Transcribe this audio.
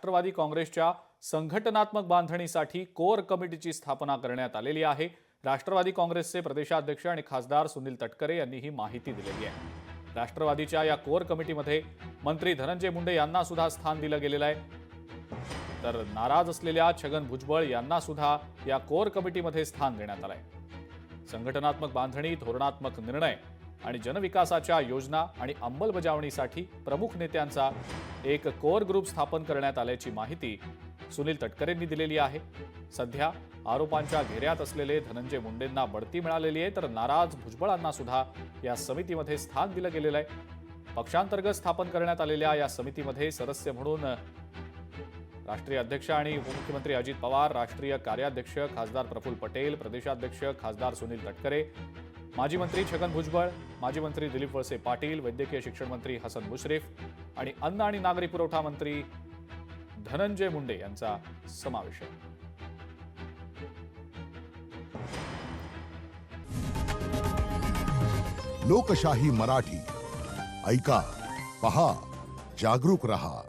राष्ट्रवादी काँग्रेसच्या संघटनात्मक बांधणीसाठी कोर कमिटीची स्थापना करण्यात आलेली आहे। राष्ट्रवादी काँग्रेसचे प्रदेशाध्यक्ष आणि खासदार सुनील तटकरे यांनी ही माहिती दिलेली आहे। राष्ट्रवादीच्या या कोर कमिटीमध्ये मंत्री धनंजय मुंडे यांना सुद्धा स्थान दिलं गेलेलं आहे। तर नाराज असलेल्या छगन भुजबळ यांना सुद्धा या कोर कमिटीमध्ये स्थान देण्यात आलंय। संघटनात्मक बांधणी, धोरणात्मक निर्णय आणि जनविकासाच्या योजना आणि अंमलबजावणीसाठी प्रमुख नेत्यांचा एक कोर ग्रुप स्थापन करण्यात आल्याची माहिती सुनील तटकरेंनी दिलेली आहे। सध्या आरोपांच्या घेऱ्यात असलेले धनंजय मुंडेंना बढती मिळालेली आहे, तर नाराज भुजबळांना सुद्धा या समितीमध्ये स्थान दिलं गेलेलं आहे। पक्षांतर्गत स्थापन करण्यात आलेल्या या समितीमध्ये सदस्य म्हणून राष्ट्रीय अध्यक्ष आणि उपमुख्यमंत्री अजित पवार, राष्ट्रीय कार्याध्यक्ष खासदार प्रफुल्ल पटेल, प्रदेशाध्यक्ष खासदार सुनील तटकरे, माजी मंत्री छगन भुजबळ, माजी मंत्री दिलीप वळसे पाटील, वैद्यकीय शिक्षण मंत्री हसन मुश्रीफ आणि अन्न आणि नागरी पुरवठा मंत्री धनंजय मुंडे यांचा समावेश आहे। लोकशाही मराठी ऐका, पहा, जागरूक रहा।